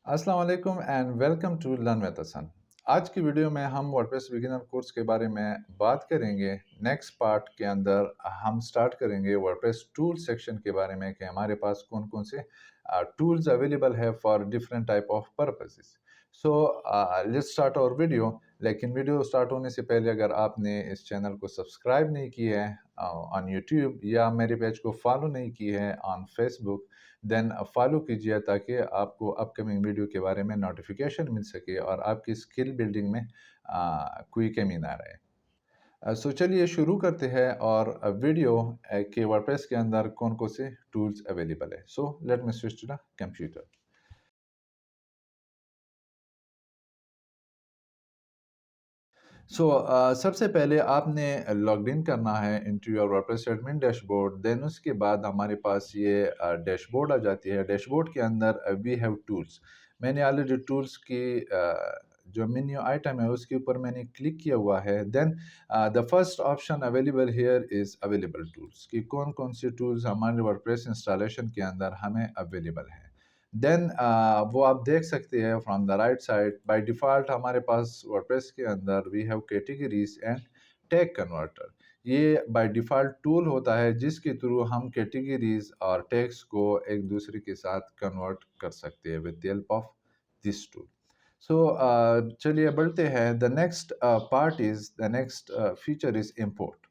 अस्सलाम वालेकुम and welcome to learn with Hassan. आज की वीडियो में हम वर्डप्रेस बिगिनर कोर्स के बारे में बात करेंगे। नेक्स्ट पार्ट के अंदर हम स्टार्ट करेंगे वर्डप्रेस टूल सेक्शन के बारे में कि हमारे पास कौन कौन से टूल्स अवेलेबल है for different type of purposes. So let's start our video. लेकिन वीडियो स्टार्ट होने से पहले अगर आपने इस चैनल को सब्सक्राइब नहीं किया है ऑन यूट्यूब या मेरे पेज को फॉलो नहीं की है ऑन फेसबुक, देन फॉलो कीजिए ताकि आपको अपकमिंग वीडियो के बारे में नोटिफिकेशन मिल सके और आपकी स्किल बिल्डिंग में कोई कमी ना रहे। सो चलिए शुरू करते हैं और वीडियो के वर्डप्रेस के अंदर कौन कौन से टूल्स अवेलेबल है। So let me switch to the computer. सबसे पहले आपने लॉग्ड इन करना है into your WordPress admin dashboard. Then उसके बाद हमारे पास ये डैशबोर्ड आ जाती है। डैशबोर्ड के अंदर वी हैव टूल्स। मैंने ऑलरेडी टूल्स की जो मेन्यू आइटम है उसके ऊपर मैंने क्लिक किया हुआ है। Then the first option available here is available tools कि कौन कौन से टूल्स हमारे वर्डप्रेस इंस्टॉलेशन के अंदर हमें अवेलेबल हैं। देन वो आप देख सकते हैं from the right side. By default हमारे पास वर्डप्रेस के अंदर we have categories and tag converter. ये बाय डिफ़ॉल्ट टूल होता है जिसके थ्रू हम कैटेगरीज और टैग्स को एक दूसरे के साथ कन्वर्ट कर सकते हैं with the help of this tool. चलिए बढ़ते हैं। The next part is the next feature is import.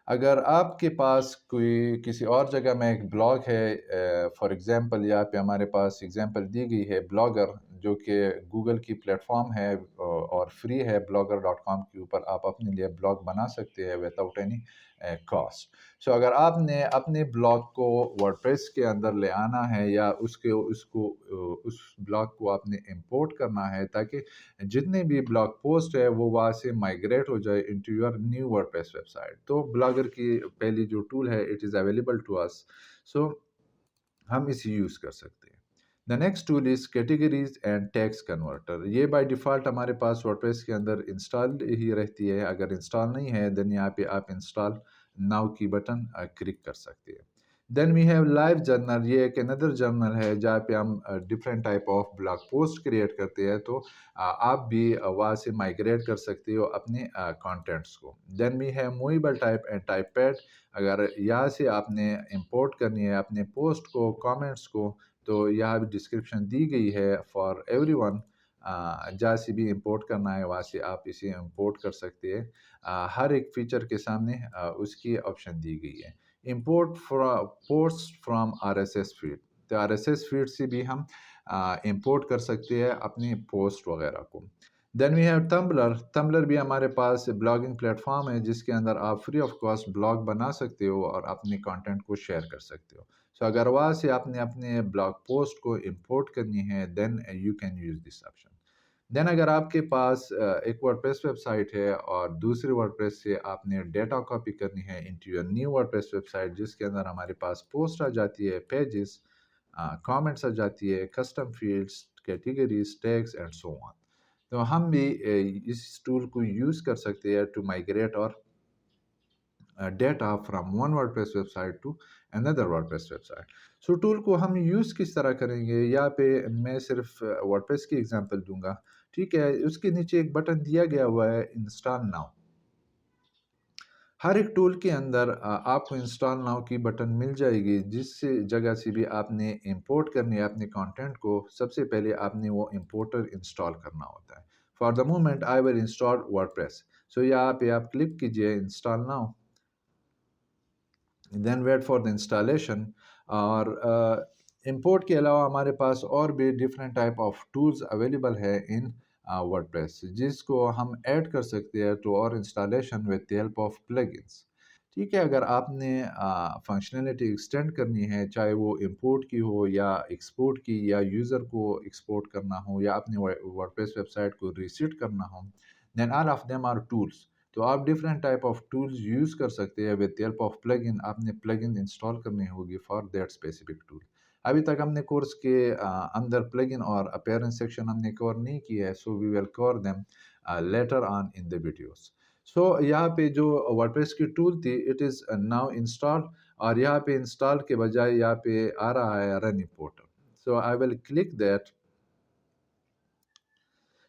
अगर आपके पास कोई किसी और जगह में एक ब्लॉग है, फॉर एग्जांपल यहाँ पे हमारे पास एग्जांपल दी गई है ब्लॉगर, जो कि गूगल की प्लेटफॉर्म है और फ्री है। blogger.com के ऊपर आप अपने लिए ब्लॉग बना सकते हैं विदाउट एनी कॉस्ट। सो अगर आपने अपने ब्लॉग को वर्डप्रेस के अंदर ले आना है या उस ब्लॉग को आपने इंपोर्ट करना है ताकि जितने भी ब्लॉग पोस्ट है वो वहाँ से माइग्रेट हो जाए into your new WordPress website, तो ब्लॉगर की पहली जो टूल है it is available to us. So हम इसे यूज़ कर सकते हैं। The next tool is categories and tags converter. ये बाय डिफ़ॉल्ट हमारे पास वर्डप्रेस के अंदर इंस्टॉल ही रहती है। अगर इंस्टॉल नहीं है देन यहाँ पे आप इंस्टॉल नाउ की बटन क्लिक कर सकते हैं। Then we have live journal. ये एक अनदर जर्नल है जहाँ पे हम different type of blog post create करते हैं, तो आप भी वहाँ से माइग्रेट कर सकते हो अपने कंटेंट्स को। Then we have movable type and type pad. अगर यहाँ से आपने इंपोर्ट करनी है अपने पोस्ट को, कमेंट्स को, तो यहाँ भी डिस्क्रिप्शन दी गई है फॉर एवरीवन। जहाँ से भी इंपोर्ट करना है वहाँ से आप इसे इंपोर्ट कर सकते हैं। हर एक फीचर के सामने उसकी ऑप्शन दी गई है। Import post from RSS feed. तो RSS फीड से भी हम इंपोर्ट कर सकते हैं अपनी पोस्ट वगैरह को। Then we have Tumblr. Tumblr भी हमारे पास ब्लॉगिंग प्लेटफॉर्म है जिसके अंदर आप फ्री ऑफ कॉस्ट ब्लॉग बना सकते हो और अपने कंटेंट को शेयर कर सकते हो। सो अगर वहाँ से आपने अपने ब्लॉग पोस्ट को इंपोर्ट करनी है then you can use this option. Then अगर आपके पास एक वर्डप्रेस वेबसाइट है और दूसरे वर्डप्रेस से आपने डेटा कॉपी करनी है into your new WordPress website जिसके अंदर हमारे पास पोस्ट आ जाती है, पेजेस, कमेंट्स आ जाती है, custom fields, categories, tags and so on, तो हम भी इस टूल को यूज़ कर सकते हैं टू माइग्रेट और data from one WordPress website to another WordPress website. So tool को हम यूज़ किस तरह करेंगे, यहाँ पे मैं सिर्फ वर्डप्रेस की एग्जांपल दूंगा। ठीक है, उसके नीचे एक बटन दिया गया हुआ है इंस्टॉल नाउ। हर एक टूल के अंदर आपको इंस्टॉल नाउ की बटन मिल जाएगी, जिस जगह से भी आपने इंपोर्ट करनी है अपने कंटेंट को, सबसे पहले आपने वो इंपोर्टर इंस्टॉल करना होता है। For the moment I will install WordPress. So यहाँ पे आप क्लिक कीजिए install now, then wait for the installation. और इंपोर्ट के अलावा हमारे पास और भी different type of tools available है इन वर्डप्रेस जिसको हम ऐड कर सकते हैं टू और installation with the help of plugins. ठीक है, अगर आपने फंक्शनैलिटी एक्सटेंड करनी है, चाहे वो इंपोर्ट की हो या एक्सपोर्ट की, या यूज़र को एक्सपोर्ट करना हो या अपने वर्डप्रेस वेबसाइट को रीसेट करना हो, then all of them are tools. तो आप different type of tools use कर सकते हैं विद हेल्प ऑफ प्लगइन। आपने प्लगइन इंस्टॉल करनी होगी फॉर दैट स्पेसिफिक टूल। अभी तक हमने कोर्स के अंदर प्लगइन और अपीयरेंस सेक्शन हमने कवर नहीं किया है, so we will cover them later on in the videos. So यहाँ पे जो वर्डप्रेस की टूल थी इट इज़ नाउ इंस्टॉल, और यहाँ पे इंस्टॉल के बजाय यहाँ पे आ रहा है run importer. So I will click that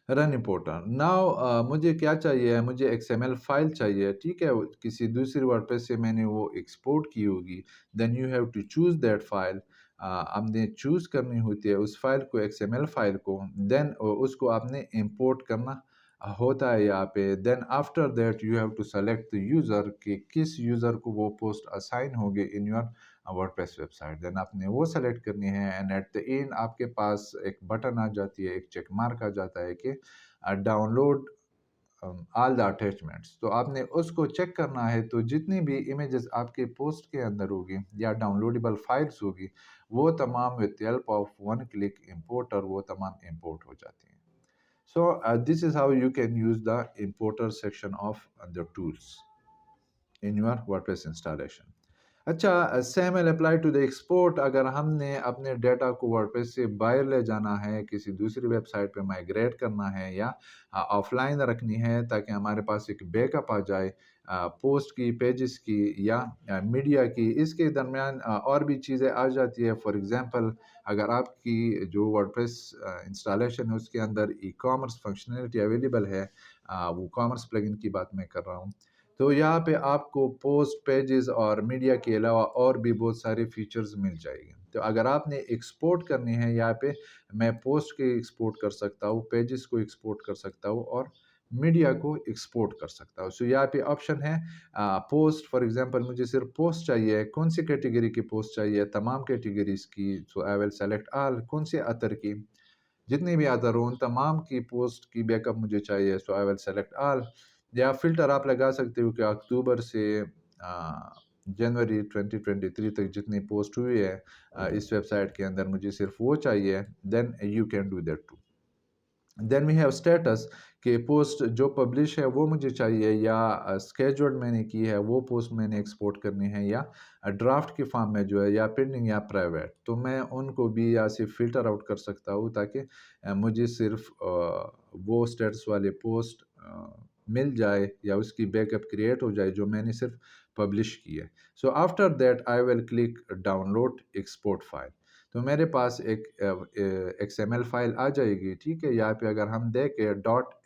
run importer now मुझे क्या चाहिए, मुझे XML फाइल चाहिए, ठीक है, किसी दूसरी वर्डप्रेस से मैंने वो एक्सपोर्ट की होगी। Then you have to choose that file, आपने चूज़ करनी होती है उस फाइल को, XML फाइल को। देन उसको आपने इंपोर्ट करना होता है यहाँ पे। Then after that you have to select the user कि किस यूज़र को वो पोस्ट असाइन होगी in your WordPress website. Then आपने वो सेलेक्ट करनी है एंड एट द एंड आपके पास एक बटन आ जाती है, एक चेक मार्क आ जाता है कि डाउनलोड ऑल द अटैचमेंट्स। तो आपने उसको चेक करना है, तो जितनी भी इमेजेस आपके पोस्ट के अंदर होगी या डाउनलोडेबल फाइल्स होगी, वो तमाम with help of one click importer वो तमाम इंपोर्ट हो जाती हैं। So this is how you can use the importer section of the tools in your WordPress installation. अच्छा, same will apply to the export. अगर हमने अपने डेटा को वर्डप्रेस से बाहर ले जाना है, किसी दूसरी वेबसाइट पे माइग्रेट करना है या ऑफलाइन रखनी है ताकि हमारे पास एक बैकअप आ जाए पोस्ट की, पेजेस की या मीडिया की, इसके दरमियान और भी चीज़ें आ जाती है। फॉर एग्जांपल, अगर आपकी जो वर्डप्रेस इंस्टॉलेशन है उसके अंदर ई कॉमर्स फंक्शनलिटी अवेलेबल है, वो कॉमर्स प्लगइन की बात मैं कर रहा हूँ, तो यहाँ पे आपको पोस्ट, पेजेस और मीडिया के अलावा और भी बहुत सारे फीचर्स मिल जाएंगे। तो अगर आपने एक्सपोर्ट करनी है, यहाँ पे मैं पोस्ट के एक्सपोर्ट कर सकता हूँ, पेजेस को एक्सपोर्ट कर सकता हूँ और मीडिया को एक्सपोर्ट कर सकता हूँ। सो यहाँ पे ऑप्शन है पोस्ट। फॉर एग्जांपल, मुझे सिर्फ पोस्ट चाहिए, कौन सी कैटेगरी की पोस्ट चाहिए, तमाम कैटेगरीज की। सो आई विल सेलेक्ट ऑल, कौन से अतर की, जितनी भी अदर हो उन तमाम की पोस्ट की बैकअप मुझे चाहिए। सो आई विल सेलेक्ट ऑल। या फिल्टर आप लगा सकते हो कि अक्टूबर से जनवरी 2023 तक जितनी पोस्ट हुई है इस वेबसाइट के अंदर, मुझे सिर्फ वो चाहिए। Then you can do that too. Then we have status कि पोस्ट जो पब्लिश है वो मुझे चाहिए, या स्केड्यूल्ड मैंने की है वो पोस्ट मैंने एक्सपोर्ट करनी है, या ड्राफ्ट के फॉर्म में जो है, या पेंडिंग या प्राइवेट। तो मैं उनको भी या सिर्फ फ़िल्टर आउट कर सकता हूँ ताकि मुझे सिर्फ वो स्टेटस वाले पोस्ट मिल जाए या उसकी बैकअप क्रिएट हो जाए जो मैंने सिर्फ पब्लिश की है। So after that I will click download export file. तो मेरे पास एक XML फाइल आ जाएगी, ठीक है। यहाँ पे अगर हम देखें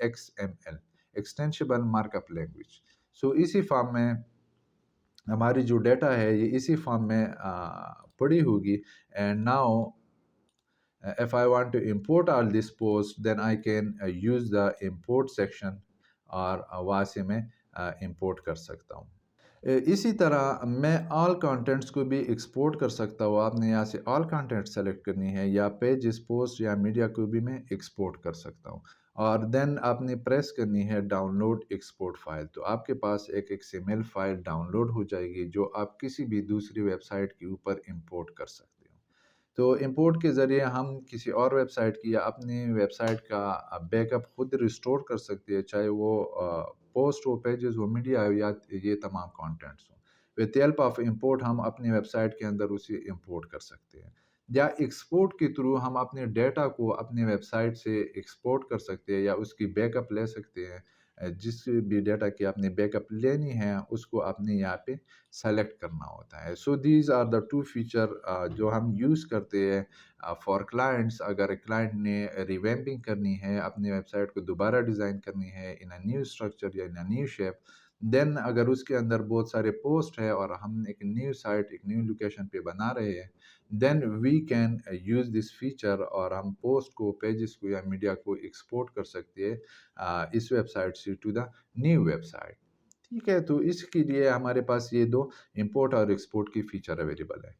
.xml, एक्सटेंसिबल मार्कअप लैंग्वेज। सो इसी फॉर्म में हमारी जो डेटा है ये इसी फॉर्म में पड़ी होगी। And now if I want to import all this post, then I can use the import section और वहाँ से मैं import कर सकता हूँ। इसी तरह मैं ऑल कंटेंट्स को भी एक्सपोर्ट कर सकता हूँ। आपने यहाँ से ऑल कंटेंट सेलेक्ट करनी है, या पेजेस, पोस्ट या मीडिया को भी मैं एक्सपोर्ट कर सकता हूँ। और देन आपने प्रेस करनी है डाउनलोड एक्सपोर्ट फाइल। तो आपके पास एक XML फाइल डाउनलोड हो जाएगी जो आप किसी भी दूसरी वेबसाइट के ऊपर इंपोर्ट कर सकते हो। तो इंपोर्ट के ज़रिए हम किसी और वेबसाइट की या अपनी वेबसाइट का बैकअप खुद रिस्टोर कर सकते हैं, चाहे वो पोस्ट हो, पेजेस हो, मीडिया हो या ये तमाम कंटेंट्स हो। With the help of import हम अपनी वेबसाइट के अंदर उसे इंपोर्ट कर सकते हैं, या एक्सपोर्ट के थ्रू हम अपने डेटा को अपनी वेबसाइट से एक्सपोर्ट कर सकते हैं या उसकी बैकअप ले सकते हैं। जिस भी डेटा की आपने बैकअप लेनी है उसको आपने यहाँ पे सेलेक्ट करना होता है। So these are the two feature जो हम यूज़ करते हैं फॉर क्लाइंट्स। अगर क्लाइंट ने रिवैम्पिंग करनी है, अपनी वेबसाइट को दोबारा डिज़ाइन करनी है इन अ न्यू स्ट्रक्चर या इन अ न्यू शेप, देन अगर उसके अंदर बहुत सारे पोस्ट है और हम एक न्यू साइट, एक न्यू लोकेशन पे बना रहे हैं, then we can use this feature और हम पोस्ट को, पेजेस को या मीडिया को एक्सपोर्ट कर सकते हैं इस वेबसाइट से टू द न्यू वेबसाइट। ठीक है, तो इसके लिए हमारे पास ये दो इंपोर्ट और एक्सपोर्ट की फीचर अवेलेबल है।